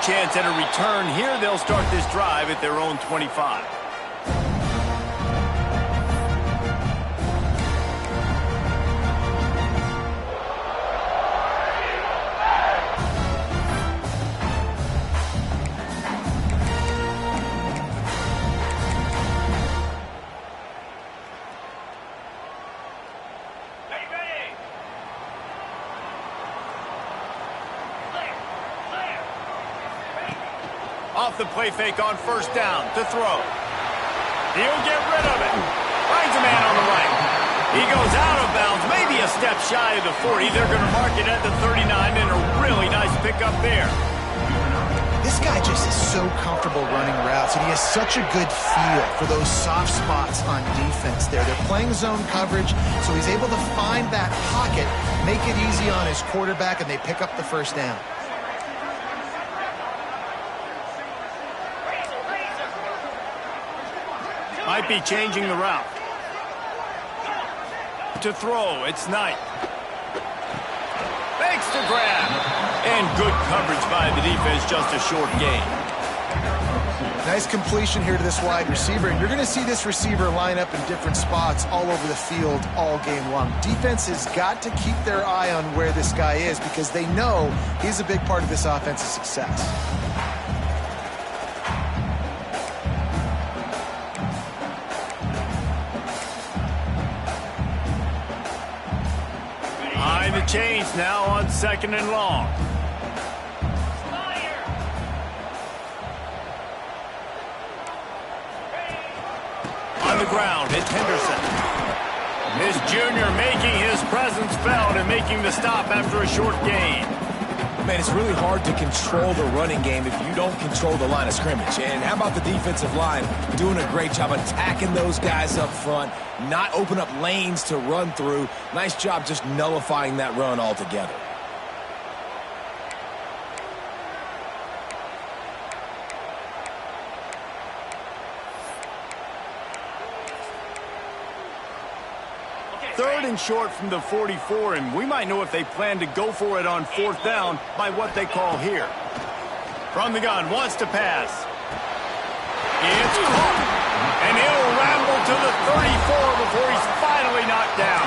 chance at a return here. They'll start this drive at their own 25. Off the play fake on first down to throw. He'll get rid of it. Finds a man on the right. He goes out of bounds, maybe a step shy of the 40. They're going to mark it at the 39, and a really nice pickup there. This guy just is so comfortable running routes, and he has such a good feel for those soft spots on defense there. They're playing zone coverage, so he's able to find that pocket, make it easy on his quarterback, and they pick up the first down. Might be changing the route. To throw, it's Knight. Fakes to grab. And good coverage by the defense, just a short gain. Nice completion here to this wide receiver, and you're going to see this receiver line up in different spots all over the field all game long. Defense has got to keep their eye on where this guy is because they know he's a big part of this offense's success. The change now on 2nd and long. On the ground, it's Henderson. This junior making his presence felt and making the stop after a short gain. Man, it's really hard to control the running game if you don't control the line of scrimmage. And how about the defensive line doing a great job attacking those guys up front, not open up lanes to run through. Nice job just nullifying that run altogether. Third and short from the 44, and we might know if they plan to go for it on 4th down by what they call here. From the gun, wants to pass. It's caught, and he'll ramble to the 34 before he's finally knocked down.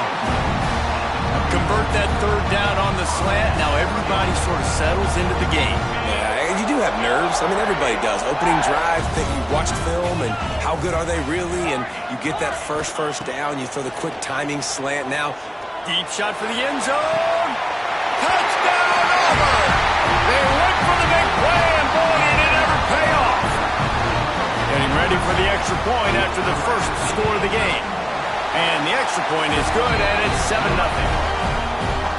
Convert that 3rd down on the slant. Now everybody sort of settles into the game. Yeah, you do have nerves. I mean, everybody does. Opening drive, that you watch film, and how good are they really? And you get that first down, you throw the quick timing slant. Now, deep shot for the end zone. Touchdown, Auburn! They went for the big play, and boy, did it ever pay off. Getting ready for the extra point after the first score of the game. And the extra point is good, and it's 7-0.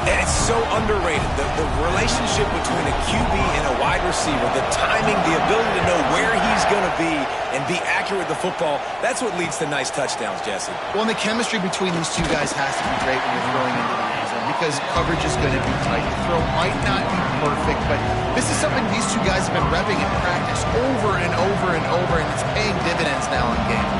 And it's so underrated. The relationship between a QB and a wide receiver, the timing, the ability to know where he's going to be and be accurate with the football, that's what leads to nice touchdowns, Jesse. Well, and the chemistry between these two guys has to be great when you're throwing into the end zone because coverage is going to be tight. The throw might not be perfect, but this is something these two guys have been repping in practice over and over and over, and it's paying dividends now in game.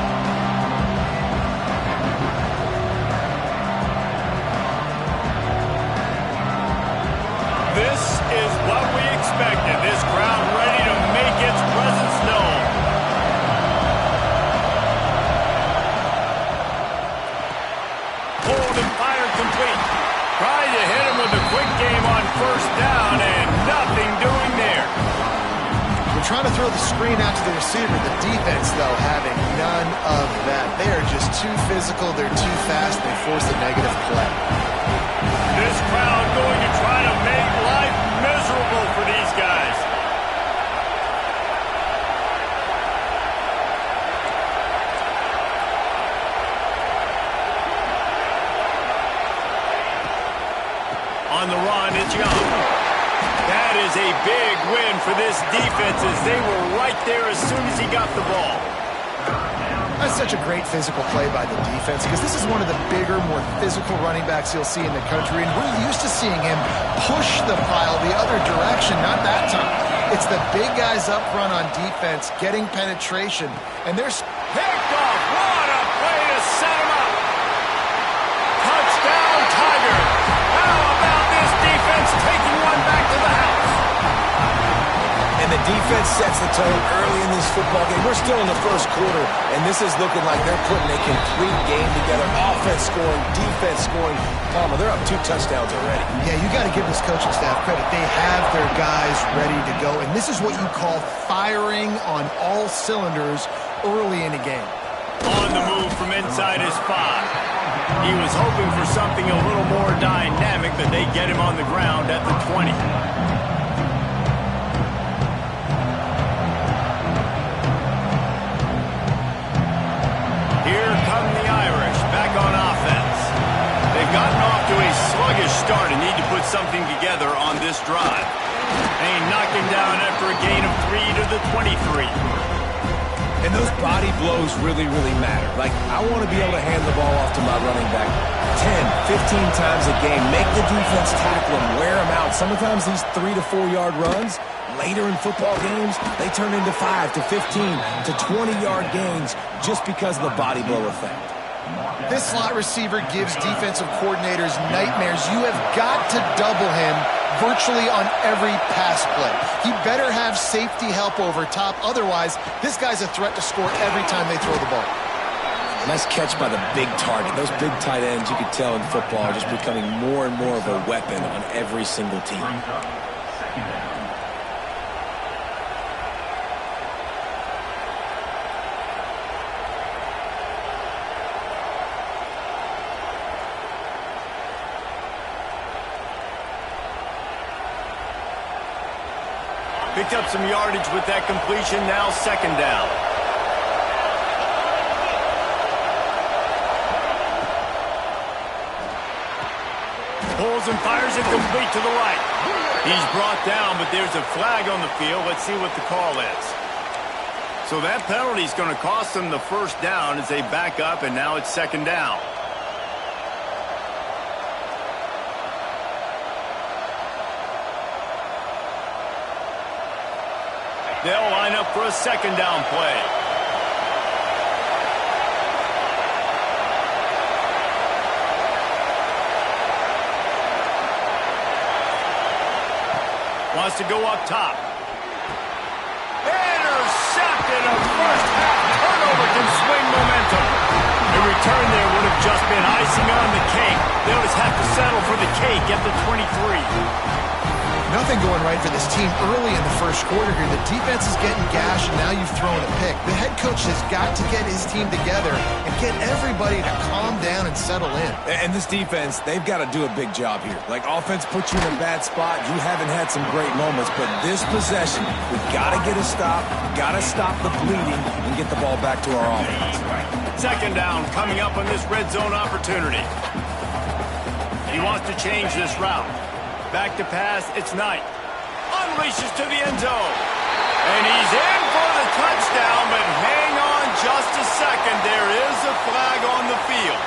This is what we expected. This crowd ready to make its presence known. Pulled and fired complete. Trying to hit him with a quick game on 1st down, and nothing doing there. We're trying to throw the screen out to the receiver. The defense, though, having none of that. They are just too physical. They're too fast. They force a negative play. This crowd going to try to make life miserable for these guys. On the run, it's Young. That is a big win for this defense as they were right there as soon as he got the ball. That's such a great physical play by the defense because this is one of the bigger, more physical running backs you'll see in the country, and we're used to seeing him push the pile the other direction, not that time. It's the big guys up front on defense getting penetration, and they're picked off. What a play to set him up. Touchdown, Tiger. How about this defense taking one back to the house? And the defense sets the tone early in this football game. We're still in the first quarter, and this is looking like they're putting a complete game together. Offense scoring, defense scoring. Palmer, they're up 2 touchdowns already. Yeah, you got to give this coaching staff credit. They have their guys ready to go, and this is what you call firing on all cylinders early in a game. On the move from inside his spot. He was hoping for something a little more dynamic, but they get him on the ground at the 20. Here come the Irish, back on offense. They've gotten off to a sluggish start and need to put something together on this drive. They knock him down after a gain of 3 to the 23. And those body blows really, really matter. Like, I want to be able to hand the ball off to my running back 10, 15 times a game. Make the defense tackle him, wear him out. Sometimes these 3 to 4 yard runs, later in football games, they turn into 5 to 15 to 20-yard gains just because of the body blow effect. This slot receiver gives defensive coordinators nightmares. You have got to double him virtually on every pass play. He better have safety help over top. Otherwise, this guy's a threat to score every time they throw the ball. Nice catch by the big target. Those big tight ends, you could tell in football, are just becoming more and more of a weapon on every single team. Picked up some yardage with that completion, now 2nd down. Pulls and fires it complete to the right. He's brought down, but there's a flag on the field. Let's see what the call is. So that penalty is going to cost them the 1st down as they back up, and now it's 2nd down. They'll line up for a 2nd down play. Wants to go up top. Intercepted. A first half turnover can swing momentum. The return there would have just been icing on the cake. They'll just have to settle for the cake at the 23. Nothing going right for this team early in the 1st quarter here. The defense is getting gashed, and now you've thrown a pick. The head coach has got to get his team together and get everybody to calm down and settle in. And this defense, they've got to do a big job here. Like, offense puts you in a bad spot. You haven't had some great moments, but this possession, we've got to get a stop, got to stop the bleeding, and get the ball back to our offense. 2nd down coming up on this red zone opportunity. He wants to change this route. Back to pass, it's Knight. Unleashes to the end zone. And he's in for the touchdown, but hang on just a second. There is a flag on the field.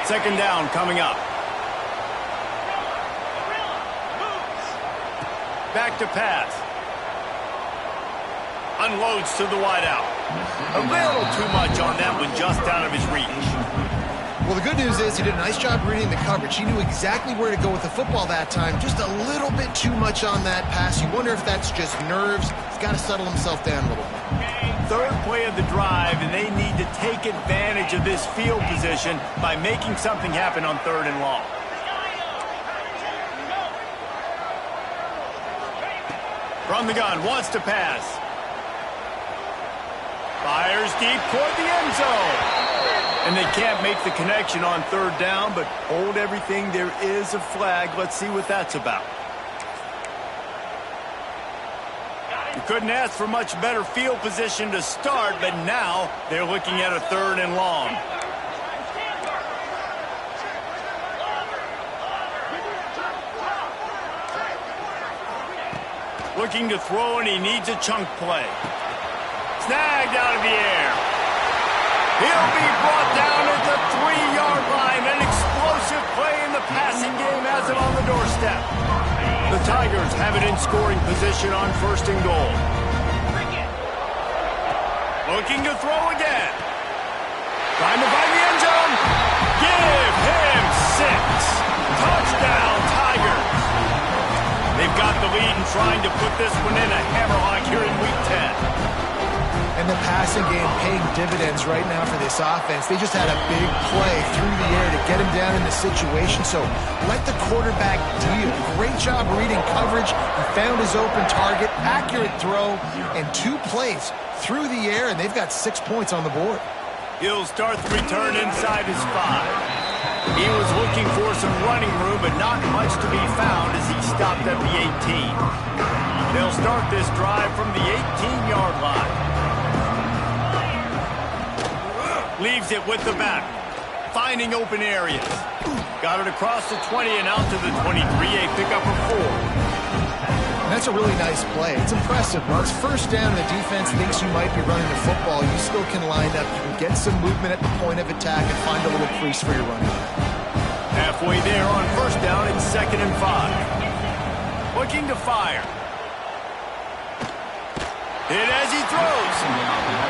2nd down coming up. Back to pass. Unloads to the wideout. A little too much on that one, just out of his reach. Well, the good news is he did a nice job reading the coverage. He knew exactly where to go with the football that time. Just a little bit too much on that pass. You wonder if that's just nerves. He's got to settle himself down a little bit. 3rd play of the drive, and they need to take advantage of this field position by making something happen on 3rd and long. From the gun, wants to pass. Fires deep toward the end zone. And they can't make the connection on 3rd down, but hold everything. There is a flag. Let's see what that's about. You couldn't ask for much better field position to start, but now they're looking at a 3rd and long. Looking to throw, and he needs a chunk play. Snagged out of the air. He'll be brought down at the 3-yard line. An explosive play in the passing game has it on the doorstep. The Tigers have it in scoring position on 1st and goal. Looking to throw again. Trying to find the end zone. Give him 6. Touchdown, Tigers. They've got the lead and trying to put this one in a hammerlock here in Week 10. And the passing game paying dividends right now for this offense. They just had a big play through the air to get him down in the situation. So let the quarterback deal. Great job reading coverage. He found his open target, accurate throw, and 2 plays through the air, and they've got 6 points on the board. He'll start the return inside his 5. He was looking for some running room, but not much to be found as he stopped at the 18. They'll start this drive from the 18-yard line. Leaves it with the back. Finding open areas. Got it across the 20 and out to the 23. A pickup of 4. And that's a really nice play. It's impressive. Once first down, the defense thinks you might be running the football. You still can line up. You can get some movement at the point of attack and find a little crease for your running back. Halfway there on first down, it's 2nd and 5. Looking to fire. Hit as he throws.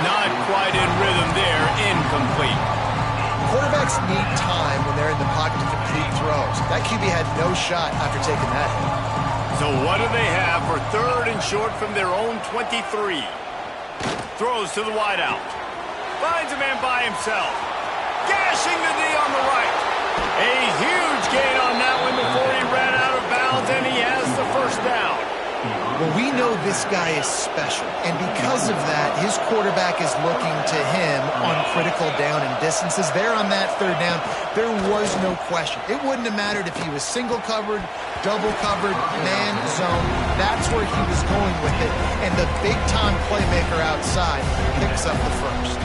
Not quite in rhythm there. Incomplete. Quarterbacks need time when they're in the pocket to complete throws. That QB had no shot after taking that hit. So what do they have for 3rd and short from their own 23? Throws to the wideout. Finds a man by himself. Gashing the D on the right. A huge gain on that one before he ran out of bounds, and he has the first down. Well, we know this guy is special, and because of that, his quarterback is looking to him on critical down and distances. There on that 3rd down, there was no question. It wouldn't have mattered if he was single covered, double covered, man zone. That's where he was going with it, and the big-time playmaker outside picks up the first.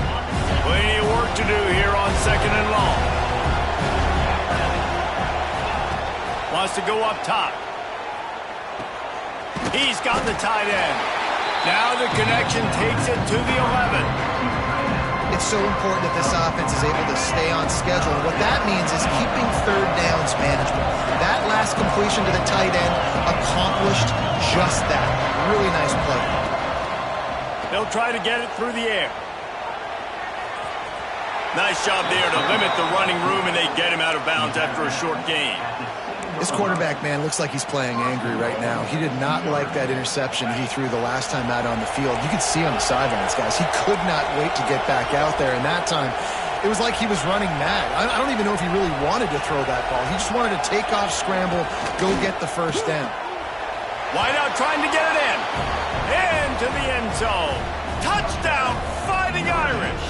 Plenty of work to do here on 2nd and long. Wants to go up top. He's got the tight end. Now the connection takes it to the 11. It's so important that this offense is able to stay on schedule. And what that means is keeping 3rd downs manageable. That last completion to the tight end accomplished just that. Really nice play. They'll try to get it through the air. Nice job there to limit the running room, and they get him out of bounds after a short gain. This quarterback, man, looks like he's playing angry right now. He did not like that interception he threw the last time out on the field. You could see on the sidelines, guys. He could not wait to get back out there, and that time, it was like he was running mad. I don't even know if he really wanted to throw that ball. He just wanted to take off, scramble, go get the first down. Wideout trying to get it in. Into the end zone. Touchdown, Fighting Irish.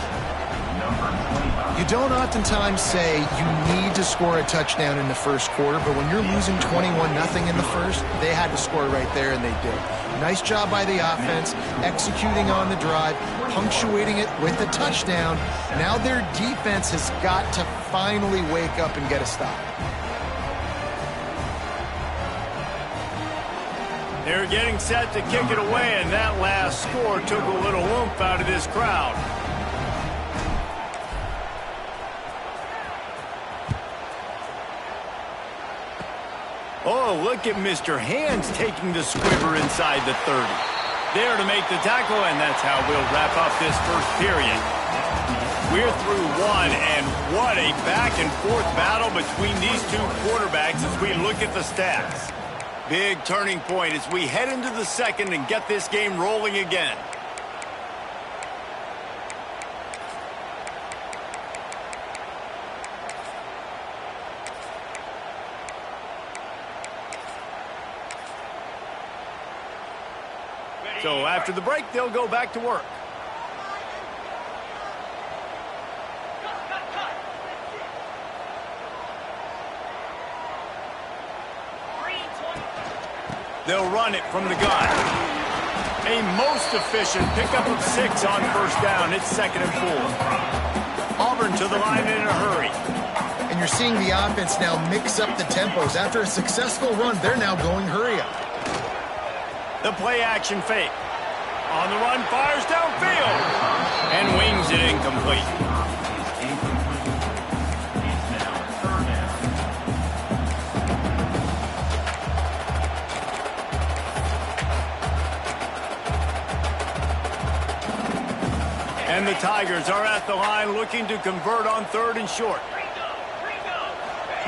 You don't oftentimes say you need to score a touchdown in the first quarter, but when you're losing 21-0 in the first, they had to score right there, and they did. Nice job by the offense, executing on the drive, punctuating it with a touchdown. Now their defense has got to finally wake up and get a stop. They're getting set to kick it away, and that last score took a little oomph out of this crowd. Oh, look at Mr. Hands taking the squibber inside the 30. There to make the tackle, and that's how we'll wrap up this first period. We're through one, and what a back-and-forth battle between these two quarterbacks as we look at the stats. Big turning point as we head into the second and get this game rolling again. So after the break, they'll go back to work. They'll run it from the gun. A most efficient pickup of 6 on first down. It's 2nd and 4. Auburn to the line in a hurry. And you're seeing the offense now mix up the tempos. After a successful run, they're now going hurry up. The play action fake. On the run, fires downfield. And wings it incomplete. And the Tigers are at the line looking to convert on 3rd and short.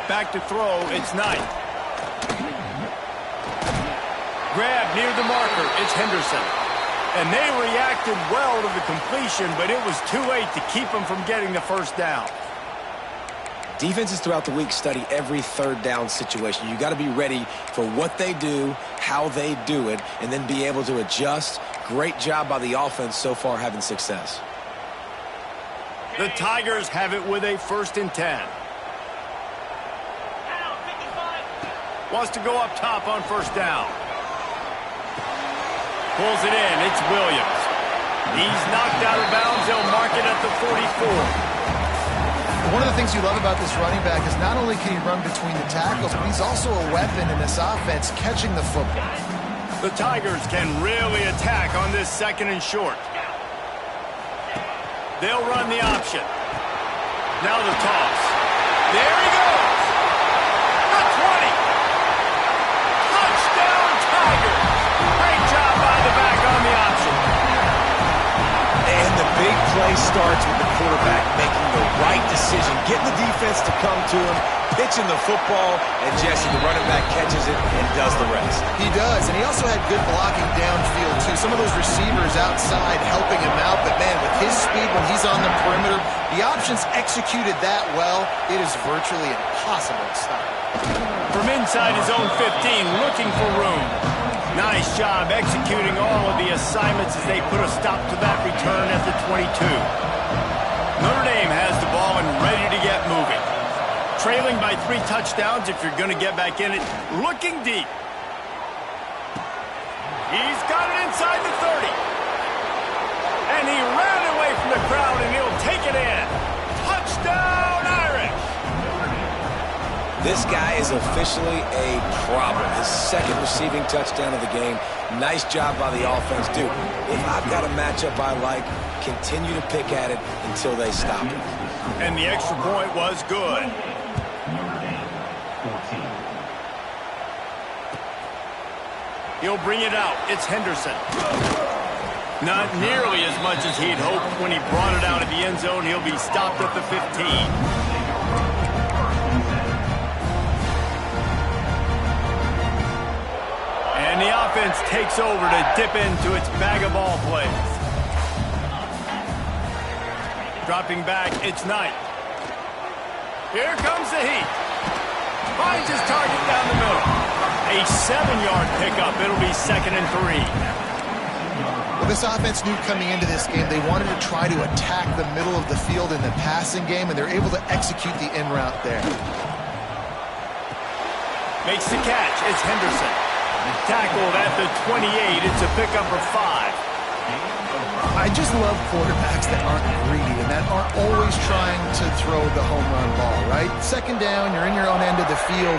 Back to throw, it's Knight. Grab near the marker. It's Henderson. And they reacted well to the completion, but it was too late to keep them from getting the first down. Defenses throughout the week study every third down situation. You got to be ready for what they do, how they do it, and then be able to adjust. Great job by the offense so far having success. The Tigers have it with a 1st and 10. Wants to go up top on 1st down. Pulls it in. It's Williams. He's knocked out of bounds. They'll mark it at the 44. One of the things you love about this running back is not only can he run between the tackles, but he's also a weapon in this offense catching the football. The Tigers can really attack on this 2nd and short. They'll run the option. Now the toss. There he goes. The 20. Touchdown Tigers. Great job by the back on the option. And the big play starts with the quarterback making the right decision, getting the defense to come to him, pitching the football, and Jesse, the running back, catches it and does the rest. He does, and he also had good blocking downfield, too. Some of those receivers outside helping him out, but, man, with his speed when he's on the perimeter, the options executed that well, it is virtually impossible to stop. From inside his own 15, looking for room. Nice job executing all of the assignments as they put a stop to that return at the 22. Notre Dame has the ball and ready to get moving. Trailing by 3 touchdowns if you're going to get back in it. Looking deep. He's got it inside the 30. And he ran away from the crowd and he'll take it in. Touchdown Irish! This guy is officially a problem. His 2nd receiving touchdown of the game. Nice job by the offense. Dude, if I've got a matchup I like, continue to pick at it until they stop it. And the extra point was good. He'll bring it out. It's Henderson. Not nearly as much as he'd hoped when he brought it out of the end zone. He'll be stopped at the 15. And the offense takes over to dip into its bag of ball plays. Dropping back, it's Knight. Here comes the heat. Finds his target down the middle. A 7-yard pickup. It'll be 2nd and 3. Well, this offense knew coming into this game they wanted to try to attack the middle of the field in the passing game, and they're able to execute the in route there. Makes the catch. It's Henderson. Tackled at the 28. It's a pickup of 5. I just love quarterbacks that aren't greedy and that aren't always trying to throw the home run ball, right? 2nd down, you're in your own end of the field.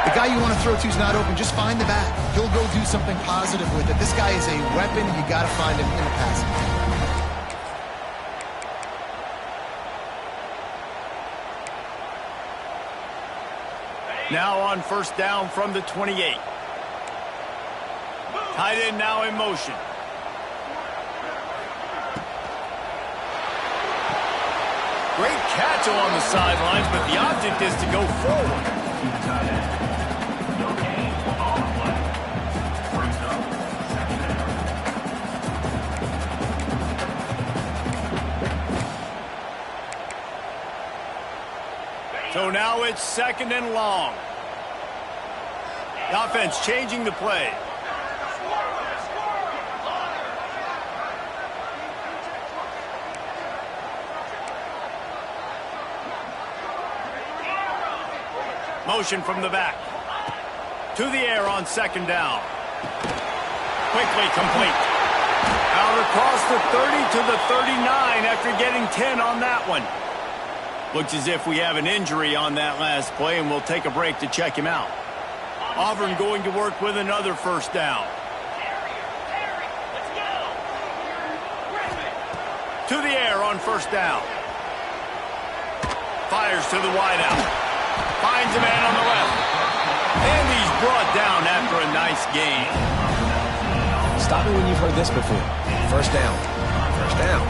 The guy you want to throw to is not open. Just find the back. He'll go do something positive with it. This guy is a weapon. You got to find him in the passing game. Now on 1st down from the 28. Tight end now in motion. Great catch along the sidelines, but the object is to go forward. So now it's 2nd and long. The offense changing the play. Motion from the back. To the air on 2nd down. Quickly complete. Out across the 30 to the 39 after getting 10 on that one. Looks as if we have an injury on that last play, and we'll take a break to check him out. Auburn going to work with another 1st down. To the air on 1st down. Fires to the wideout. Finds a man on the left. And he's brought down after a nice gain. Stop me when you've heard this before. 1st down. 1st down.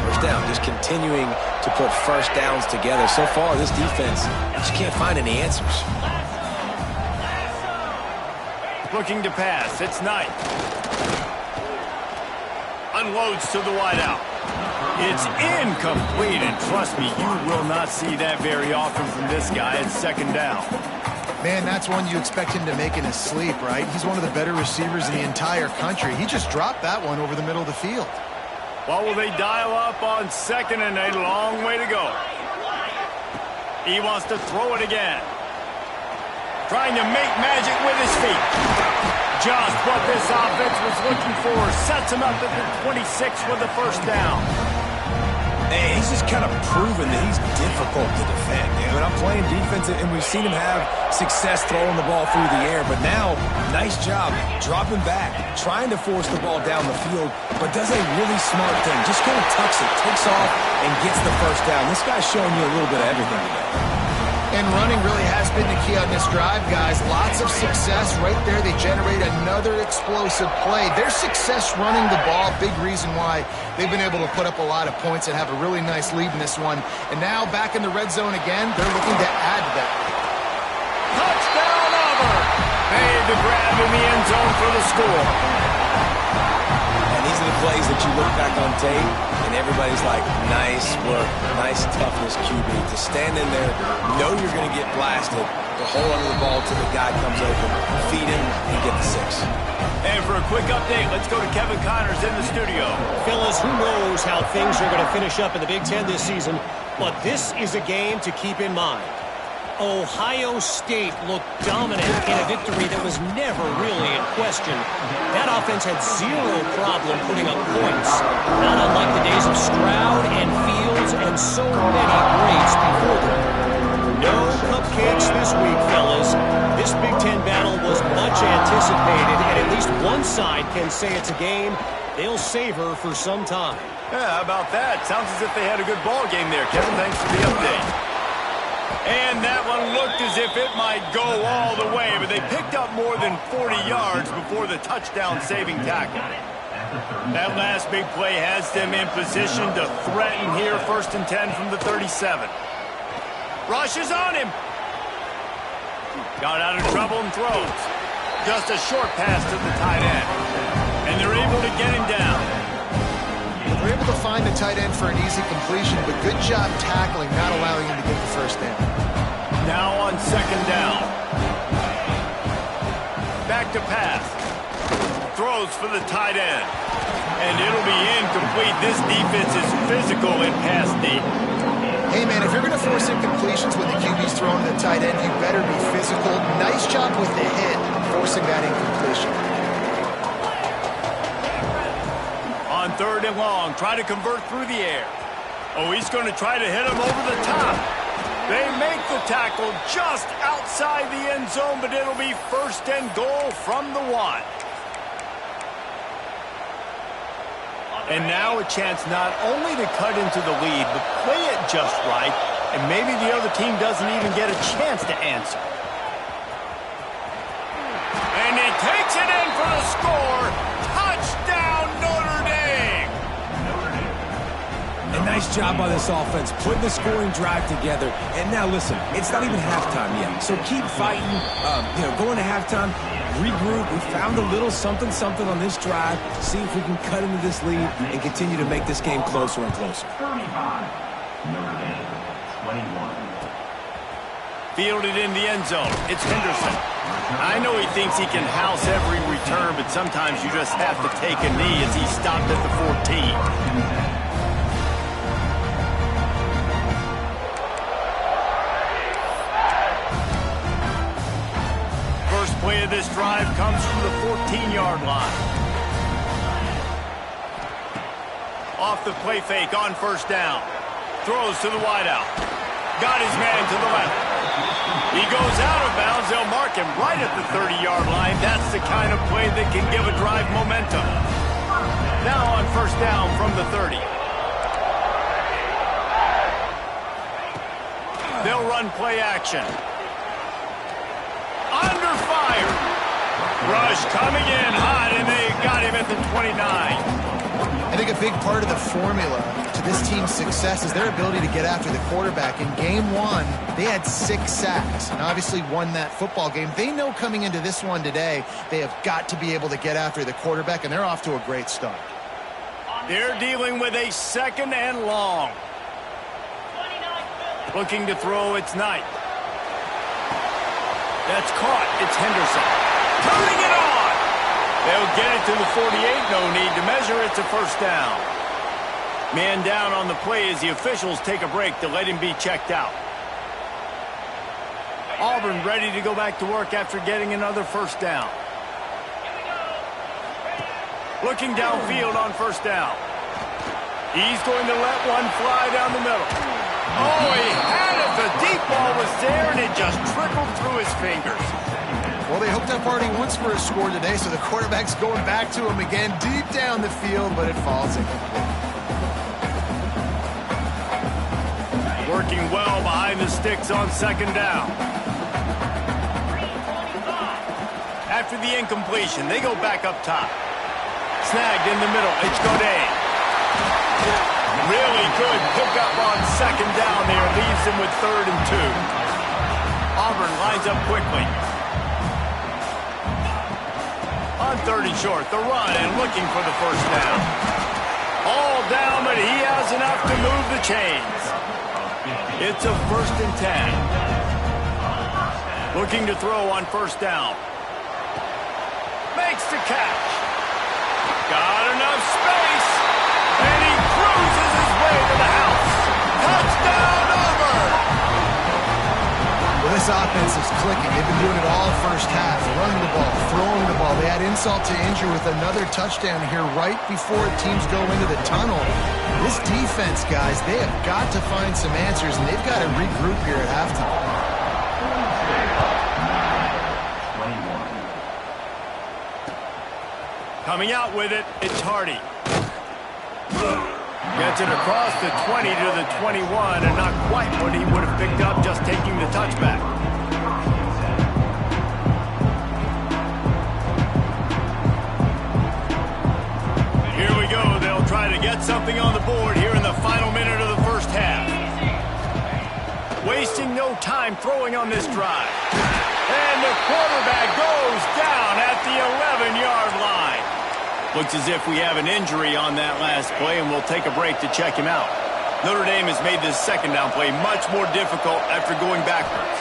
1st down. Just continuing to put 1st downs together. So far, this defense just can't find any answers. Looking to pass. It's Knight. Unloads to the wideout. It's incomplete, and trust me, you will not see that very often from this guy. It's second down. Man, that's one you expect him to make in his sleep, right? He's one of the better receivers in the entire country. He just dropped that one over the middle of the field. Well, will they dial up on second and a long way to go? He wants to throw it again. Trying to make magic with his feet. Just what this offense was looking for. Sets him up at the 26 with the first down. Hey, he's just kind of proven that he's difficult to defend. I mean, I'm playing defense, and we've seen him have success throwing the ball through the air. But now, nice job dropping back, trying to force the ball down the field, but does a really smart thing. Just kind of tucks it, takes off, and gets the first down. This guy's showing you a little bit of everything today. And running really has been the key on this drive, guys. Lots of success right there. They generate another explosive play. Their success running the ball, big reason why they've been able to put up a lot of points and have a really nice lead in this one. And now back in the red zone again, they're looking to add to that. Touchdown, Auburn! Made the grab in the end zone for the score. And these are the plays that you look back on tape, and everybody's like, nice work, nice toughness, QB. To stand in there, know you're going to get blasted, to hold onto the ball till the guy comes open, feed him, and get the 6. And for a quick update, let's go to Kevin Connors in the studio. Fellas, who knows how things are going to finish up in the Big Ten this season, but this is a game to keep in mind. Ohio State looked dominant in a victory that was never really in question. That offense had zero problem putting up points, not unlike the days of Stroud and Fields and so many greats before them. No cupcakes this week, fellas. This Big Ten battle was much anticipated, and at least one side can say it's a game they'll savor for some time. Yeah, how about that? Sounds as if they had a good ball game there. Kevin, thanks for the update. And that one looked as if it might go all the way, but they picked up more than 40 yards before the touchdown-saving tackle. That last big play has them in position to threaten here, 1st and 10 from the 37. Rushes on him. Got out of trouble and throws. Just a short pass to the tight end. And they're able to get him down. They're able to find the tight end for an easy completion, but good job tackling, not allowing him to get the first down. Now on second down. Back to pass. Throws for the tight end. And it'll be incomplete. This defense is physical in pass deep. Hey, man, if you're going to force incompletions when the QB's throwing the tight end, you better be physical. Nice job with the hit, forcing that incompletion. On 3rd and long, try to convert through the air. Oh, he's going to try to hit him over the top. They make the tackle just outside the end zone, but it'll be 1st and goal from the 1. And now a chance not only to cut into the lead, but play it just right, and maybe the other team doesn't even get a chance to answer. And he takes it in for the score. Touchdown, Notre Dame! A nice job by this offense, putting the scoring drive together. And now listen, it's not even halftime yet, so keep fighting. Going to halftime, regroup. We found a little something on this drive. See if we can cut into this lead and continue to make this game closer and closer. 35, Notre Dame, 21. Fielded in the end zone. It's Henderson. I know he thinks he can house every return, but sometimes you just have to take a knee as he stopped at the 14. Play of this drive comes from the 14-yard line. Off the play fake on 1st down. Throws to the wideout. Got his man to the left. He goes out of bounds. They'll mark him right at the 30-yard line. That's the kind of play that can give a drive momentum. Now on 1st down from the 30. They'll run play action. Under fire. Rush coming in hot, and they got him at the 29. I think a big part of the formula to this team's success is their ability to get after the quarterback. In game one, they had 6 sacks and obviously won that football game. They know coming into this one today, they have got to be able to get after the quarterback, and they're off to a great start. They're dealing with a second and long. Looking to throw, it's Knight. That's caught. It's Henderson. Turning it on. They'll get it to the 48. No need to measure. It's a first down. Man down on the play as the officials take a break to let him be checked out. Auburn ready to go back to work after getting another first down. Looking downfield on first down. He's going to let one fly down the middle. Oh, he had it. The deep ball was there, and it just trickled through his fingers. Well, they hooked up already once for a score today, so the quarterback's going back to him again deep down the field, but it falls incomplete. Working well behind the sticks on second down. After the incompletion, they go back up top. Snagged in the middle. It's Godet. Really good pickup on second down there. Leaves him with 3rd and 2. Auburn lines up quickly. On 3rd and short, the run and looking for the first down. All down, but he has enough to move the chains. It's a 1st and 10. Looking to throw on first down. Makes the catch. Got enough space. And he cruises his way to the house. Touchdown, Auburn! Well, this offense is clicking. They've been doing it all first half. Running the ball, throwing the ball. They had insult to injury with another touchdown here right before teams go into the tunnel. This defense, guys, they have got to find some answers, and they've got to regroup here at halftime. Coming out with it, it's Hardy. Gets it across the 20 to the 21, and not quite what he would have picked up just taking the touchback. Here we go. They'll try to get something on the board here in the final minute of the first half. Wasting no time throwing on this drive. And the quarterback goes down at the 11-yard line. Looks as if we have an injury on that last play, and we'll take a break to check him out. Notre Dame has made this second down play much more difficult after going backwards.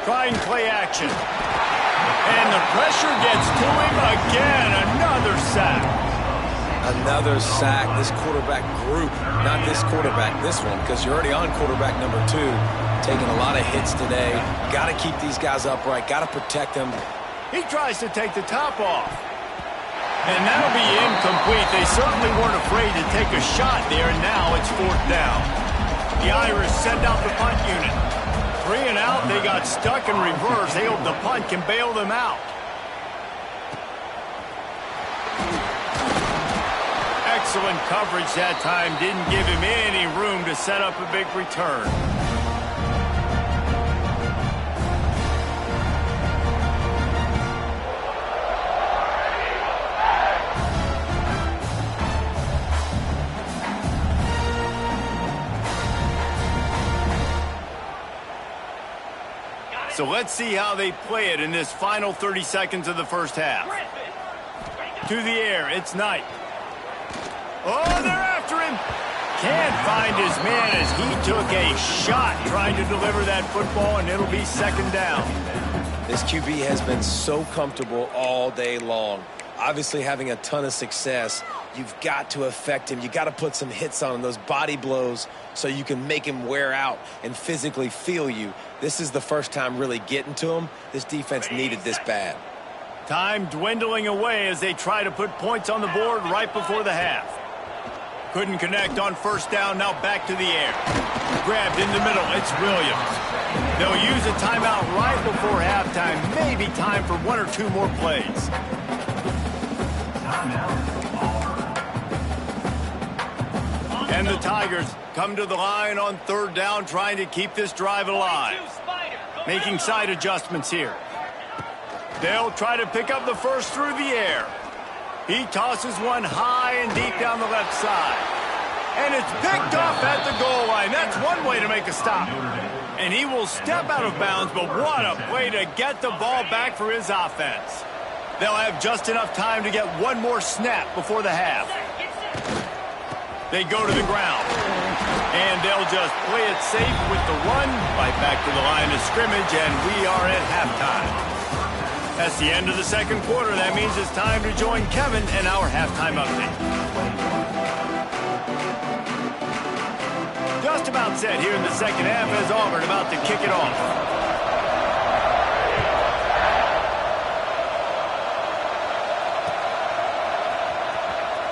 Trying play action. And the pressure gets to him again. Another sack. Another sack. This quarterback group, not this quarterback, this one, because you're already on quarterback number 2. Taking a lot of hits today. Got to keep these guys upright. Got to protect them. He tries to take the top off. And that'll be incomplete. They certainly weren't afraid to take a shot there, and now it's 4th down. The Irish send out the punt unit. 3 and out, they got stuck in reverse. They hope the punt can bail them out. Excellent coverage that time. Didn't give him any room to set up a big return. So let's see how they play it in this final 30 seconds of the first half. To the air, it's Knight. Oh, they're after him. Can't find his man as he took a shot trying to deliver that football, and it'll be second down. This QB has been so comfortable all day long. Obviously having a ton of success. You've got to affect him. You got to put some hits on him, those body blows, so you can make him wear out and physically feel you. This is the first time really getting to him. This defense needed this bad. Time dwindling away as they try to put points on the board right before the half. Couldn't connect on first down, now back to the air. Grabbed in the middle, it's Williams. They'll use a timeout right before halftime. Maybe time for 1 or 2 more plays. And the Tigers come to the line on 3rd down, trying to keep this drive alive. Making side adjustments here. They'll try to pick up the first through the air. He tosses one high and deep down the left side. And it's picked off at the goal line. That's one way to make a stop. And he will step out of bounds, but what a way to get the ball back for his offense. They'll have just enough time to get one more snap before the half. They go to the ground. And they'll just play it safe with the run right back to the line of scrimmage, and we are at halftime. That's the end of the second quarter. That means it's time to join Kevin in our halftime update. Just about set here in the second half as Auburn about to kick it off.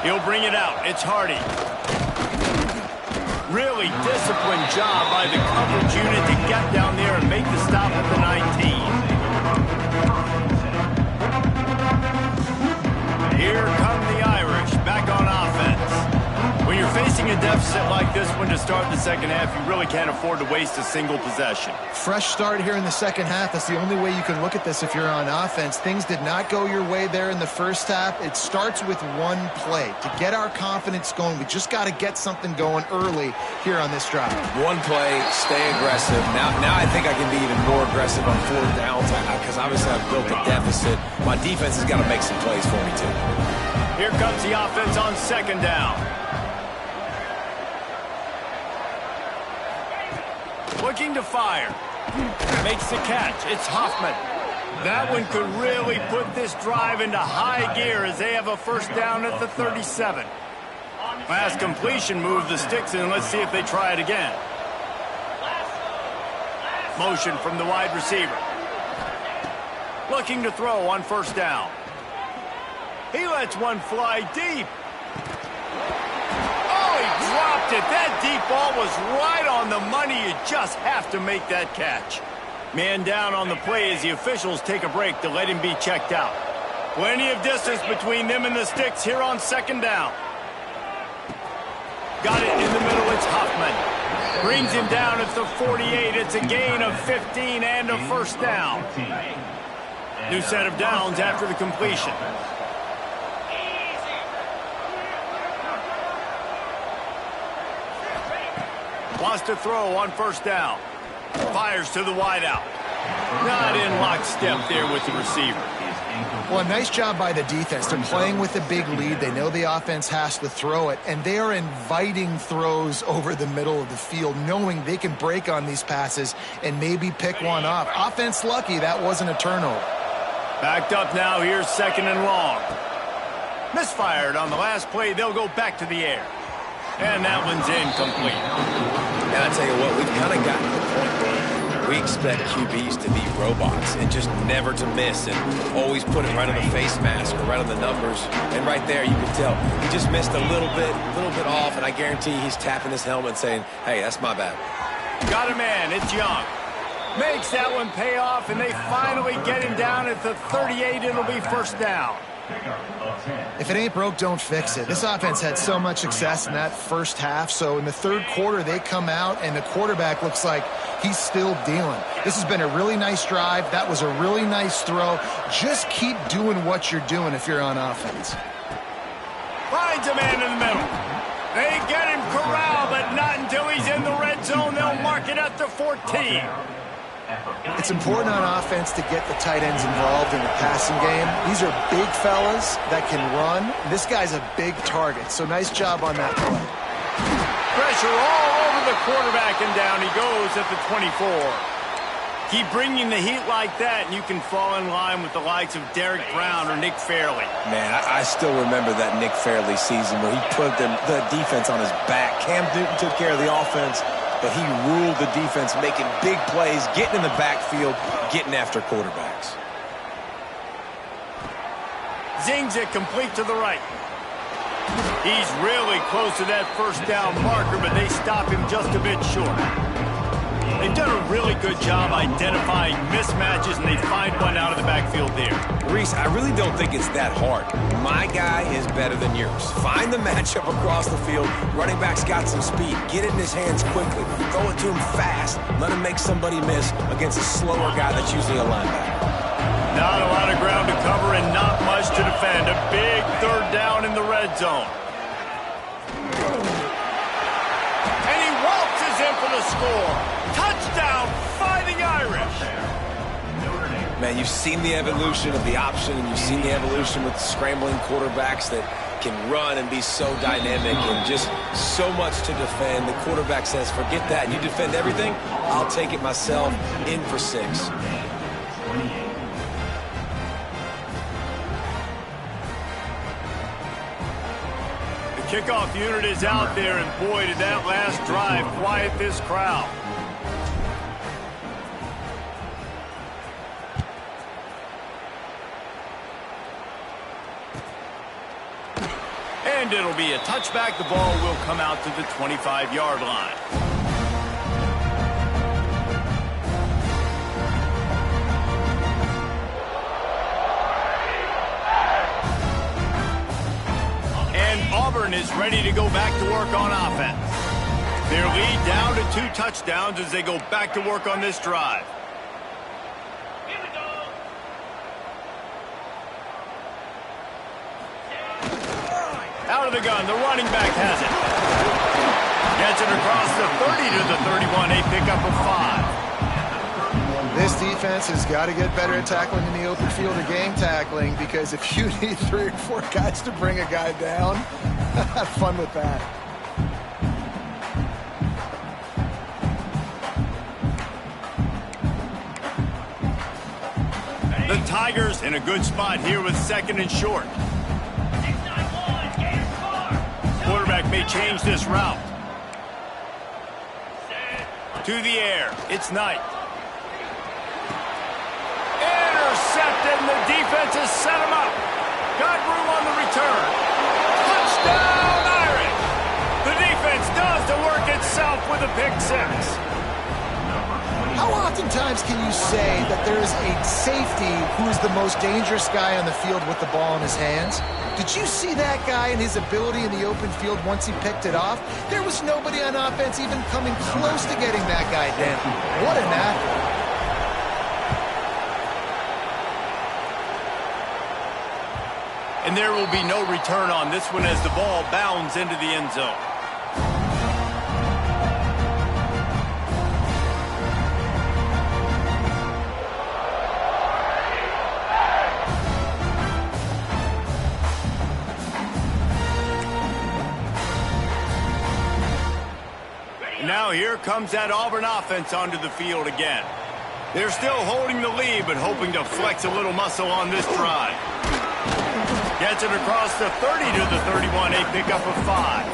He'll bring it out. It's Hardy. Really disciplined job by the coverage unit to get down there and make the stop at the 19. Here come the Irish, back on offense. When you're facing a deficit like this one to start the second half, you really can't afford to waste a single possession. Fresh start here in the second half. That's the only way you can look at this if you're on offense. Things did not go your way there in the first half. It starts with one play. To get our confidence going, we just got to get something going early here on this drive. One play, stay aggressive. Now I think I can be even more aggressive on fourth downs because obviously I've built a deficit. My defense has got to make some plays for me too. Here comes the offense on second down. Looking to fire. Makes the catch. It's Hoffman. That one could really put this drive into high gear as they have a first down at the 37. Last completion, move the sticks in. Let's see if they try it again. Motion from the wide receiver. Looking to throw on first down. He lets one fly deep. Oh, he dropped it. That deep ball was right on the money. You just have to make that catch. Man down on the play as the officials take a break to let him be checked out. Plenty of distance between them and the sticks here on second down. Got it in the middle. It's Hoffman. Brings him down at the 48. It's a gain of 15 and a first down. New set of downs after the completion. Wants to throw on first down. Fires to the wideout. Not in lockstep there with the receiver. Well, a nice job by the defense. They're playing with a big lead. They know the offense has to throw it, and they are inviting throws over the middle of the field, knowing they can break on these passes and maybe pick one off. Offense lucky that wasn't a turnover. Backed up now. Here's second and long. Misfired on the last play. They'll go back to the air. And that one's incomplete. And I tell you what, we've kind of gotten to the point where we expect QBs to be robots and just never to miss and always put it right on the face mask or right on the numbers. And right there, you can tell he just missed a little bit off, and I guarantee he's tapping his helmet saying, hey, that's my bad. Got a man. It's Young. Makes that one pay off, and they finally get him down at the 38. It'll be first down. If it ain't broke, don't fix it. This offense had so much success in that first half, so in the third quarter, they come out, and the quarterback looks like he's still dealing. This has been a really nice drive. That was a really nice throw. Just keep doing what you're doing if you're on offense. Finds a man in the middle. They get him corralled, but not until he's in the red zone. They'll mark it at the 14. It's important on offense to get the tight ends involved in the passing game. These are big fellas that can run. This guy's a big target, so nice job on that play. Pressure all over the quarterback, and down he goes at the 24. Keep bringing the heat like that, and you can fall in line with the likes of Derek Brown or Nick Fairley. Man, I still remember that Nick Fairley season where he put the defense on his back. Cam Newton took care of the offense, but he ruled the defense, making big plays, getting in the backfield, getting after quarterbacks. Zings it complete to the right. He's really close to that first down marker, but they stop him just a bit short. They've done a really good job identifying mismatches, and they find one out of the backfield there. Reese, I really don't think it's that hard. My guy is better than yours. Find the matchup across the field. Running back's got some speed. Get it in his hands quickly. Throw it to him fast. Let him make somebody miss against a slower guy that's usually a linebacker. Not a lot of ground to cover and not much to defend. A big third down in the red zone. And he waltzes in for the score. Touchdown, Fighting Irish. Man, you've seen the evolution of the option, and you've seen the evolution with scrambling quarterbacks that can run and be so dynamic and just so much to defend. The quarterback says, forget that. You defend everything, I'll take it myself. In for 6. Kickoff unit is out there, and boy, did that last drive quiet this crowd. And it'll be a touchback. The ball will come out to the 25-yard line. Auburn is ready to go back to work on offense. Their lead down to 2 touchdowns as they go back to work on this drive. Here we go. Out of the gun, the running back has it. Gets it across the 30 to the 31, a pickup of 5. This defense has got to get better at tackling in the open field or game tackling, because if you need 3 or 4 guys to bring a guy down, have fun with that. The Tigers in a good spot here with 2nd and short. 6-9-1, gain score. Quarterback may change this route. To the air, it's Knight. Intercepted, and the defense has set him up. Got room on the return. Touchdown, Irish! The defense does the work itself with a pick 6. How oftentimes can you say that there is a safety who is the most dangerous guy on the field with the ball in his hands? Did you see that guy and his ability in the open field once he picked it off? There was nobody on offense even coming close to getting that guy down. What an athlete. And there will be no return on this one as the ball bounds into the end zone. Now here comes that Auburn offense onto the field again. They're still holding the lead, but hoping to flex a little muscle on this drive. Gets it across the 30 to the 31, a pickup of 5.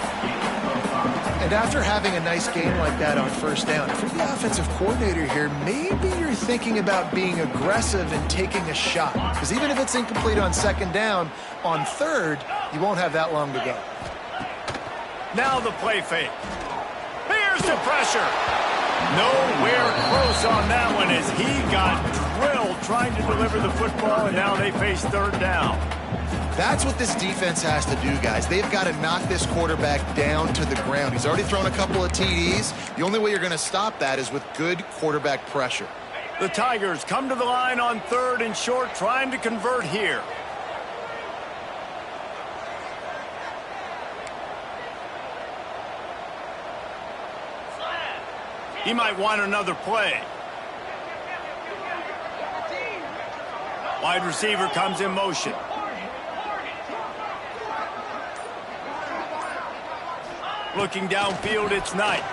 And after having a nice game like that on first down, if you're the offensive coordinator here, maybe you're thinking about being aggressive and taking a shot. Because even if it's incomplete on 2nd down, on 3rd, you won't have that long to go. Now the play fake. Here's the pressure. Nowhere close on that one as he got drilled trying to deliver the football, and now they face 3rd down. That's what this defense has to do, guys. They've got to knock this quarterback down to the ground. He's already thrown a couple of TDs. The only way you're going to stop that is with good quarterback pressure. The Tigers come to the line on 3rd and short, trying to convert here. He might want another play. Wide receiver comes in motion. Looking downfield, it's Knight.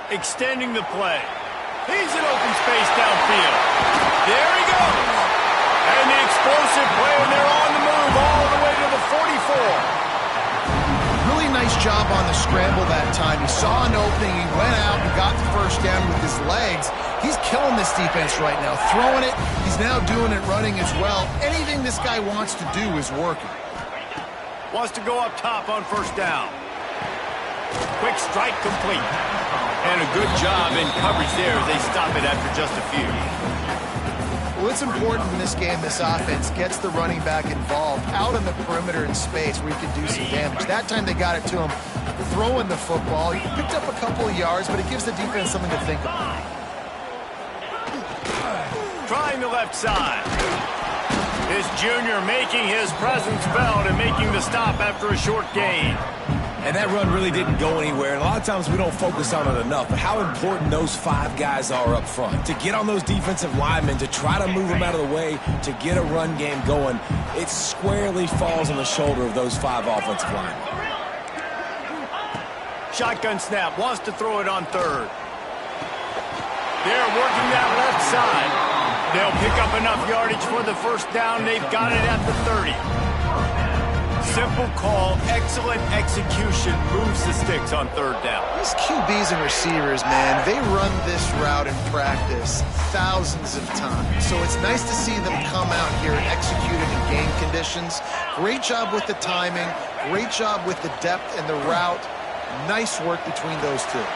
Extending the play. He's in open space downfield. There he goes. And the explosive play, and they're on the move all the way to the 44. Really nice job on the scramble that time. He saw an opening, he went out and got the first down with his legs. He's killing this defense right now. Throwing it, he's now doing it running as well. Anything this guy wants to do is working. Wants to go up top on first down. Quick strike complete. And a good job in coverage there as they stop it after just a few. Well, it's important in this game this offense gets the running back involved out on the perimeter in space where he can do some damage. That time they got it to him throwing the football. He picked up a couple of yards, but it gives the defense something to think about. trying the left side. This junior making his presence felt and making the stop after a short gain. And that run really didn't go anywhere. And a lot of times we don't focus on it enough. But how important those 5 guys are up front. To get on those defensive linemen, to try to move them out of the way, to get a run game going, it squarely falls on the shoulder of those 5 offensive linemen. Shotgun snap, wants to throw it on third. They're working that left side. They'll pick up enough yardage for the first down. They've got it at the 30. Simple call, excellent execution, moves the sticks on third down. These QBs and receivers, man, they run this route in practice thousands of times. So it's nice to see them come out here and execute it in game conditions. Great job with the timing, great job with the depth and the route. Nice work between those two.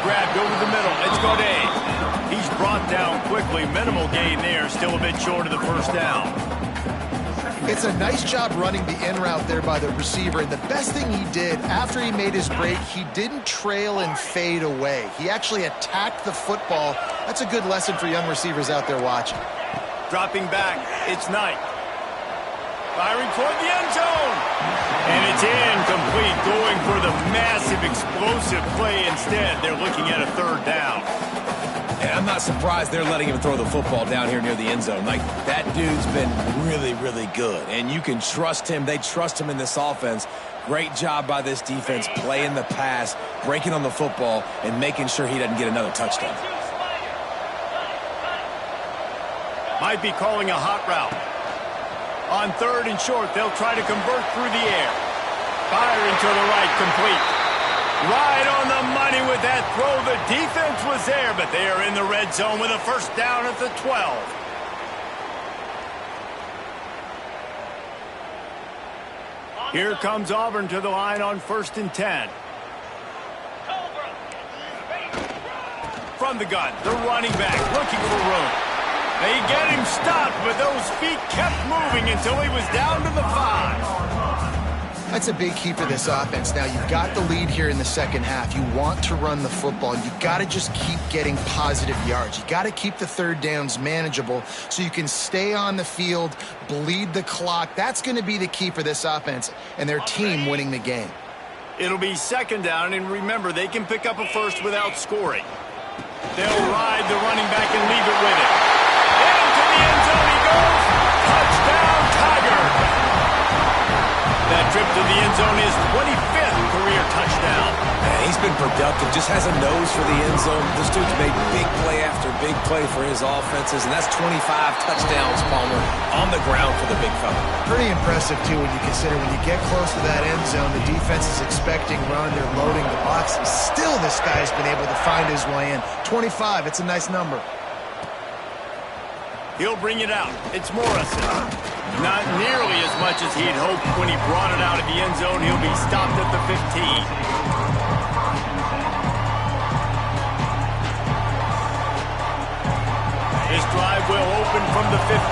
Grabbed over the middle. Let's go Dave. He's brought down quickly. Minimal gain there. Still a bit short of the first down. It's a nice job running the in route there by the receiver. And the best thing he did after he made his break, he didn't trail and fade away. He actually attacked the football. That's a good lesson for young receivers out there watching. Dropping back. It's Knight. Firing toward the end zone. And it's incomplete, going for the massive explosive play instead. They're looking at a third down. And I'm not surprised they're letting him throw the football down here near the end zone. Like, that dude's been really, really good. And you can trust him. They trust him in this offense. Great job by this defense playing the pass, breaking on the football, and making sure he doesn't get another touchdown. Might be calling a hot route. On third and short, they'll try to convert through the air. Firing to the right, complete. Right on the money with that throw. The defense was there, but they are in the red zone with a first down at the 12. Here comes Auburn to the line on 1st and 10. From the gun, the running back looking for room. They get him stopped, but those feet kept moving until he was down to the 5. That's a big key for this offense. Now, you've got the lead here in the second half. You want to run the football. You've got to just keep getting positive yards. You've got to keep the third downs manageable so you can stay on the field, bleed the clock. That's going to be the key for this offense and their team winning the game. It'll be second down, and remember, they can pick up a first without scoring. They'll ride the running back and leave it with him. Into the end zone he goes. Touchdown, Tiger. That trip to the end zone is 25th career touchdown. Man, he's been productive, just has a nose for the end zone. This dude's made big play after big play for his offenses, and that's 25 touchdowns, Palmer, on the ground for the big fella. Pretty impressive, too, when you consider when you get close to that end zone, the defense is expecting run, they're loading the box. Still, this guy's been able to find his way in. 25, it's a nice number. He'll bring it out. It's Morrison. Not nearly as much as he'd hoped when he brought it out of the end zone. He'll be stopped at the 15. This drive will open from the 15.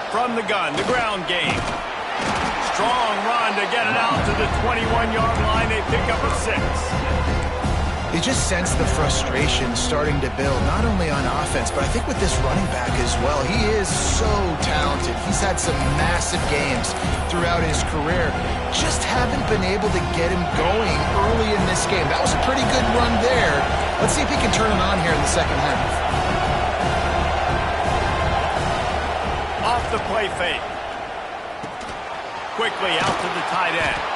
From the gun, the ground game. Strong run to get it out to the 21-yard line. They pick up a 6. You just sense the frustration starting to build, not only on offense, but I think with this running back as well. He is so talented. He's had some massive games throughout his career. Just haven't been able to get him going early in this game. That was a pretty good run there. Let's see if he can turn it on here in the second half. Off the play fake. Quickly out to the tight end.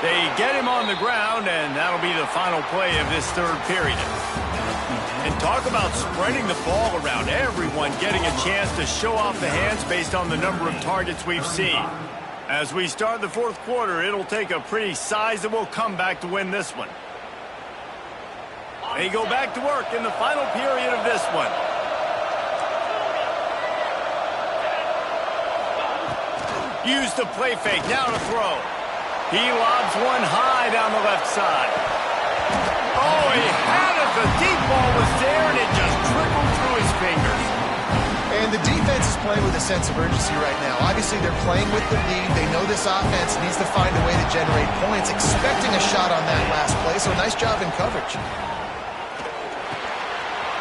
They get him on the ground, and that'll be the final play of this third period. And talk about spreading the ball around. Everyone getting a chance to show off the hands based on the number of targets we've seen. As we start the fourth quarter, it'll take a pretty sizable comeback to win this one. They go back to work in the final period of this one. Use the play fake, now to throw. He lobs one high down the left side. Oh, he had it. The deep ball was there, and it just trickled through his fingers. And the defense is playing with a sense of urgency right now. Obviously, they're playing with the lead. They know this offense needs to find a way to generate points, expecting a shot on that last play, so nice job in coverage.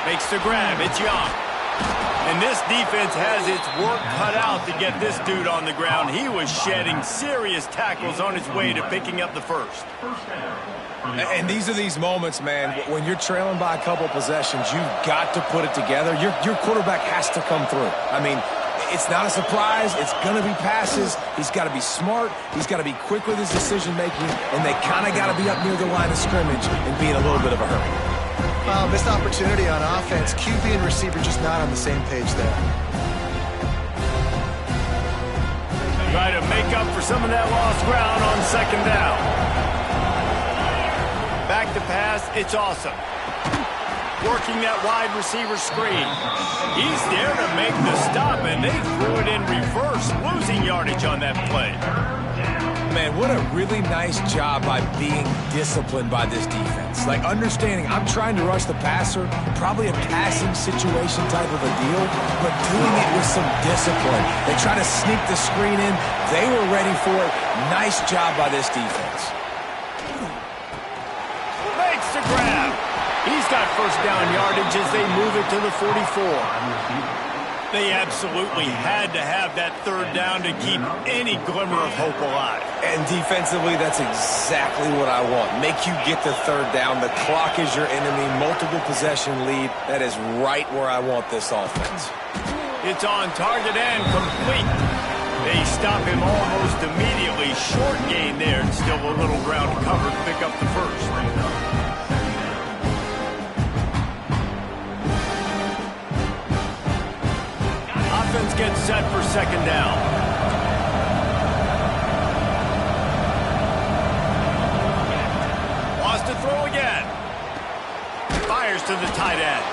Makes the grab. It's Young. And this defense has its work cut out to get this dude on the ground. He was shedding serious tackles on his way to picking up the first. And these are these moments, man, when you're trailing by a couple possessions, you've got to put it together. Your quarterback has to come through. I mean, it's not a surprise. It's going to be passes. He's got to be smart. He's got to be quick with his decision-making, and they kind of got to be up near the line of scrimmage and be in a little bit of a hurry. Missed opportunity on offense. QB and receiver just not on the same page there. Try to make up for some of that lost ground on second down. Back to pass, it's awesome. Working that wide receiver screen. He's there to make the stop, and they threw it in reverse, losing yardage on that play. Man, what a really nice job by being disciplined by this defense. Like, understanding I'm trying to rush the passer, probably a passing situation type of a deal, but doing it with some discipline. They try to sneak the screen in. They were ready for it. Nice job by this defense. Makes the grab. He's got first down yardage as they move it to the 44. They absolutely had to have that third down to keep any glimmer of hope alive. And defensively, that's exactly what I want. Make you get the third down. The clock is your enemy. Multiple possession lead. That is right where I want this offense. It's on target and complete. They stop him almost immediately. Short gain there and still a little ground covered to pick up the first. Offense gets set for second down. Wants to throw again. Fires to the tight end.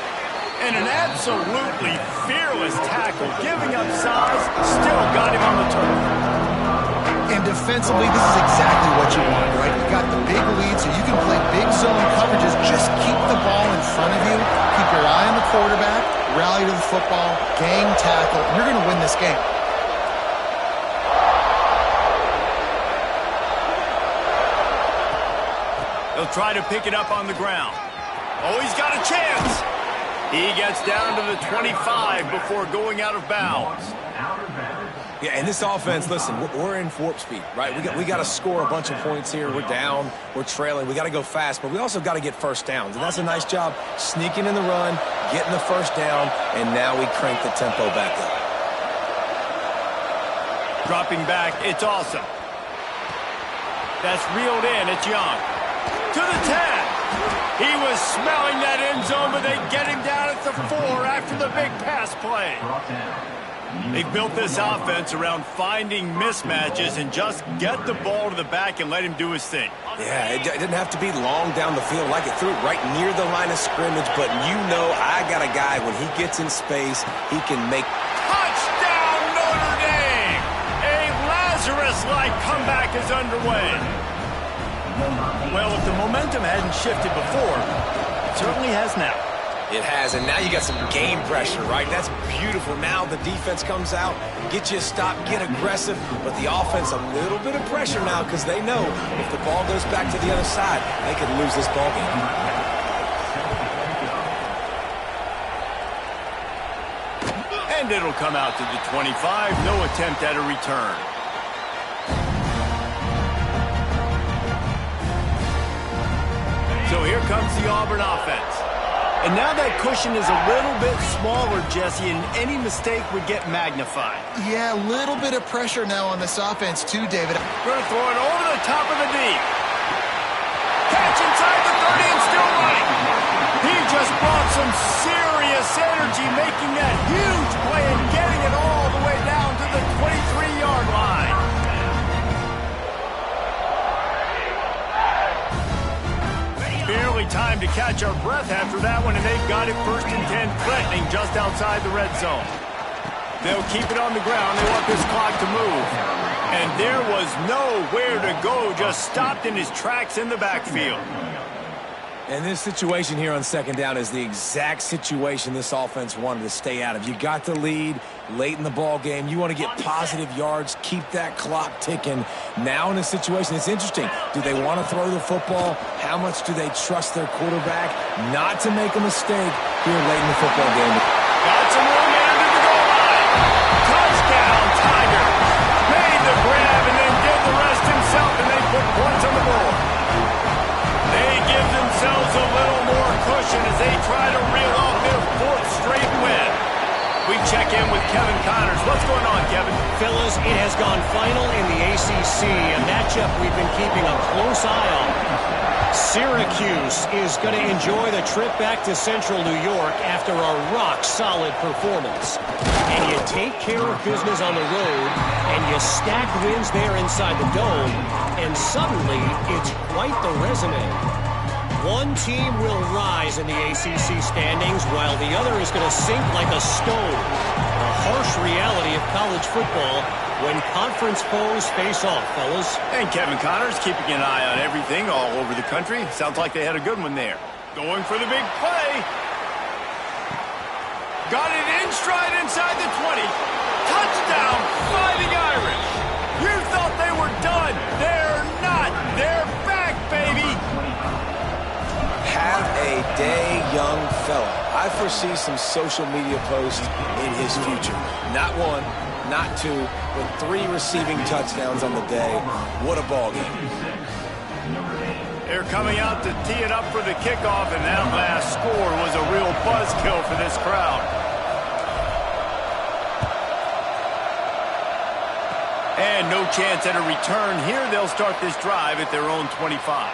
And an absolutely fearless tackle, giving up size, still got him on the turf. And defensively, this is exactly what you want, right? You've got the big lead, so you can play big zone coverages. Just keep the ball in front of you. Keep your eye on the quarterback. Rally to the football. Gang tackle. And you're going to win this game. He'll try to pick it up on the ground. Oh, he's got a chance. He gets down to the 25 before going out of bounds. Yeah, and this offense, listen, we're in warp speed, right? We got to score a bunch of points here. We're down, we're trailing. We got to go fast, but we also got to get first downs. And that's a nice job sneaking in the run, getting the first down, and now we crank the tempo back up. Dropping back, it's awesome. That's reeled in, it's Young. To the 10. He was smelling that end zone, but they get him down at the 4 after the big pass play. They've built this offense around finding mismatches and just get the ball to the back and let him do his thing. Yeah, it didn't have to be long down the field. Like, it threw it right near the line of scrimmage, but you know I got a guy, when he gets in space, he can make... Touchdown, Notre Dame! A Lazarus-like comeback is underway. Well, if the momentum hadn't shifted before, it certainly has now. It has, and now you got some game pressure, right? That's beautiful. Now the defense comes out, get you a stop, get aggressive, but the offense a little bit of pressure now because they know if the ball goes back to the other side, they could lose this ball game. And it'll come out to the 25. No attempt at a return. So here comes the Auburn offense. And now that cushion is a little bit smaller, Jesse, and any mistake would get magnified. Yeah, a little bit of pressure now on this offense too, David. Going to throw it over the top of the deep. Catch inside the 30 and still running. He just brought some serious energy, making that huge play and getting it all the way down to the 23-yard line. Barely time to catch our breath after that one, and they've got it 1st and 10, threatening just outside the red zone. They'll keep it on the ground. They want this clock to move. And there was nowhere to go, just stopped in his tracks in the backfield. And this situation here on second down is the exact situation this offense wanted to stay out of. You got the lead late in the ball game. You want to get positive yards, keep that clock ticking. Now in this situation, it's interesting. Do they want to throw the football? How much do they trust their quarterback not to make a mistake here late in the football game? Got some room under the goal line. Touchdown, Tiger. Made the grab and then did the rest himself, and they put points on the board. They give themselves a little more cushion as they try to reel off their fourth straight win. We check in with Kevin Connors. What's going on, Kevin? Fellas, it has gone final in the ACC, a matchup we've been keeping a close eye on. Syracuse is going to enjoy the trip back to Central New York after a rock-solid performance. And you take care of business on the road, and you stack wins there inside the Dome, and suddenly it's quite the resume. One team will rise in the ACC standings while the other is going to sink like a stone. A harsh reality of college football when conference foes face off, fellas. And Kevin Connors keeping an eye on everything all over the country. Sounds like they had a good one there. Going for the big play. Got it in stride inside the 20. Touchdown, Fighting Irish. You thought they were done. They're not. They're back, baby. Have a day, young fella. I foresee some social media posts in his future. Not one, not two, but 3 receiving touchdowns on the day. What a ball game. They're coming out to tee it up for the kickoff, and that last score was a real buzzkill for this crowd. And no chance at a return here. They'll start this drive at their own 25.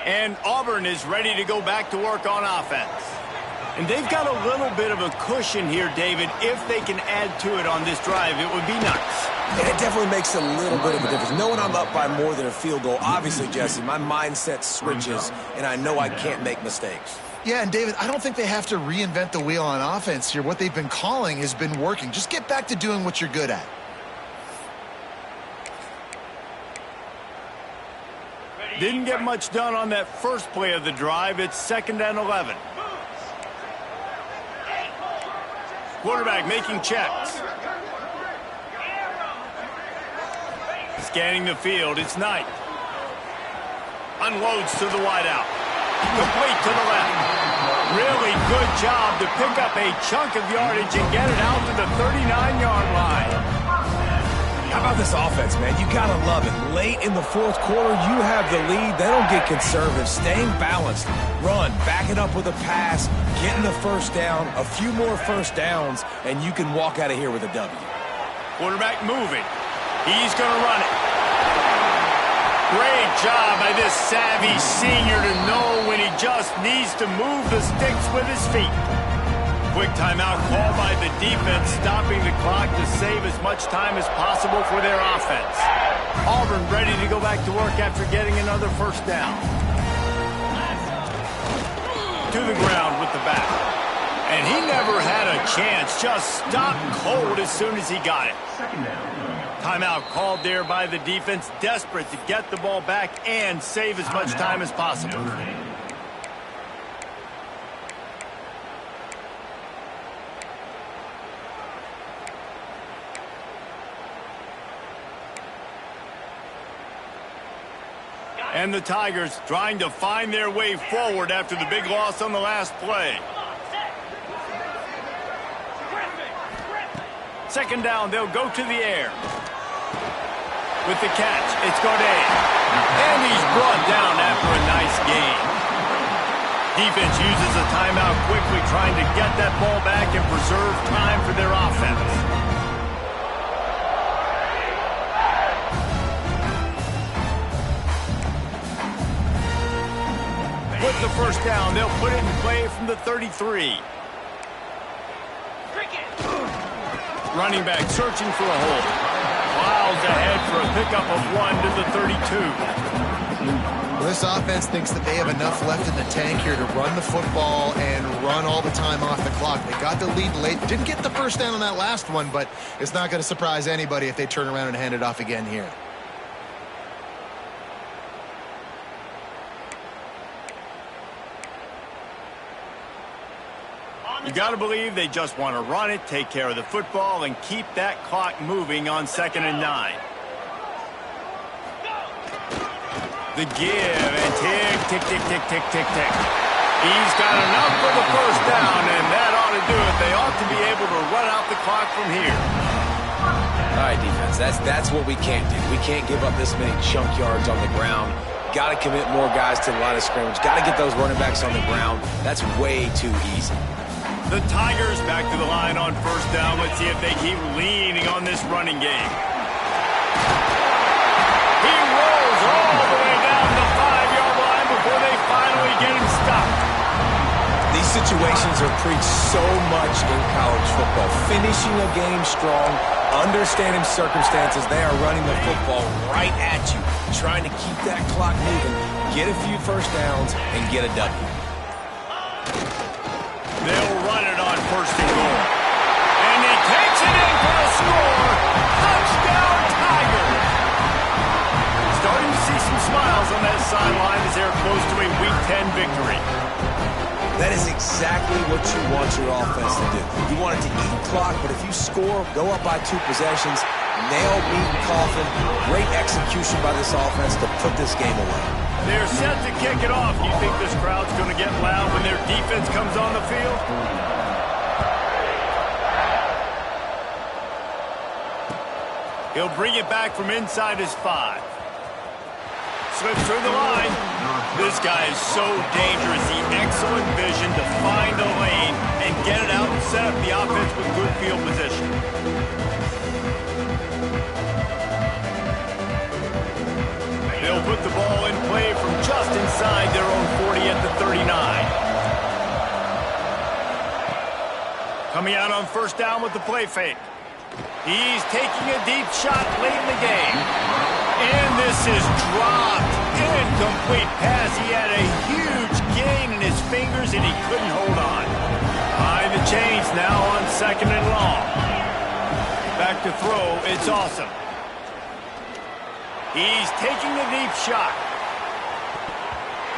And Auburn is ready to go back to work on offense. And they've got a little bit of a cushion here, David. If they can add to it on this drive, it would be nice. And it definitely makes a little bit of a difference. Knowing I'm up by more than a field goal, obviously, Jesse, my mindset switches, and I know I can't make mistakes. Yeah, and David, I don't think they have to reinvent the wheel on offense here. What they've been calling has been working. Just get back to doing what you're good at. Didn't get much done on that first play of the drive. It's 2nd and 11. Quarterback making checks. Scanning the field. It's Knight. Unloads to the wideout. Complete to the left. Really good job to pick up a chunk of yardage and get it out to the 39-yard line. How about this offense, man? You got to love it. Late in the fourth quarter, you have the lead. They don't get conservative. Staying balanced. Run. Back it up with a pass. Getting the first down. A few more first downs, and you can walk out of here with a W. Quarterback moving. He's going to run it. Great job by this savvy senior to know when he just needs to move the sticks with his feet. Quick timeout call by the defense, stopping the clock to save as much time as possible for their offense. Auburn ready to go back to work after getting another first down. To the ground with the back. And he never had a chance, just stopped cold as soon as he got it. Timeout called there by the defense, desperate to get the ball back and save as much time as possible. And the Tigers trying to find their way forward after the big loss on the last play. 2nd down, they'll go to the air. With the catch, it's Godet. And he's brought down after a nice gain. Defense uses a timeout quickly, trying to get that ball back and preserve time for their offense. With the first down, they'll put it in play from the 33. Running back searching for a hole. Miles ahead for a pickup of 1 to the 32. Well, this offense thinks that they have enough left in the tank here to run the football and run all the time off the clock. They got the lead late. Didn't get the first down on that last one, but it's not going to surprise anybody if they turn around and hand it off again here. You got to believe they just want to run it, take care of the football, and keep that clock moving on 2nd and 9. The give, and tick, tick, tick, tick, tick, tick, tick. He's got enough for the first down, and that ought to do it. They ought to be able to run out the clock from here. All right, defense, that's what we can't do. We can't give up this many chunk yards on the ground. Got to commit more guys to the line of scrimmage. Got to get those running backs on the ground. That's way too easy. The Tigers back to the line on first down. Let's see if they keep leaning on this running game. He rolls all the way down the 5-yard line before they finally get him stopped. These situations are preached so much in college football. Finishing a game strong, understanding circumstances. They are running the football right at you, trying to keep that clock moving, get a few first downs, and get a W. They'll run it on 1st and goal. And he takes it in for the score. Touchdown, Tigers. Starting to see some smiles on that sideline as they're close to a Week 10 victory. That is exactly what you want your offense to do. You want it to eat clock, but if you score, go up by 2 possessions, nail, beat, and coffin. Great execution by this offense to put this game away. They're set to kick it off. You think this crowd's going to get loud when their defense comes on the field? He'll bring it back from inside his 5. Slips through the line. This guy is so dangerous. He excellent vision to find the lane and get it out and set up the offense with good field position. They'll put the ball in play from just inside their own 40 at the 39. Coming out on first down with the play fake. He's taking a deep shot late in the game. And this is dropped. Incomplete pass. He had a huge gain in his fingers and he couldn't hold on. Behind the chains now on 2nd and long. Back to throw. It's awesome. He's taking a deep shot.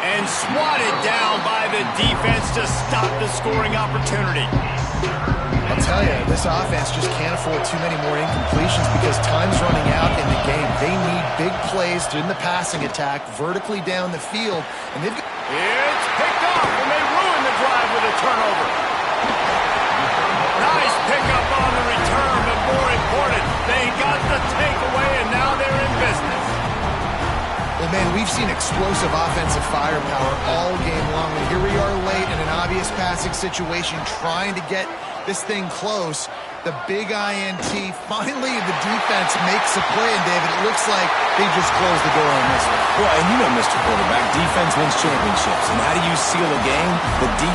And swatted down by the defense to stop the scoring opportunity. I'll tell you, this offense just can't afford too many more incompletions because time's running out in the game. They need big plays in the passing attack, vertically down the field. And they've got... It's picked off, and they ruin the drive with a turnover. Nice pickup on the return, but more important, they got the takeaway, and now they're in business. Well, man, we've seen explosive offensive firepower all game long, and here we are late in an obvious passing situation trying to get this thing close. The big INT. Finally, the defense makes a play, and David, it looks like they just closed the door on this one. Well, and you know, Mr. Quarterback, defense wins championships. And how do you seal a game? The defense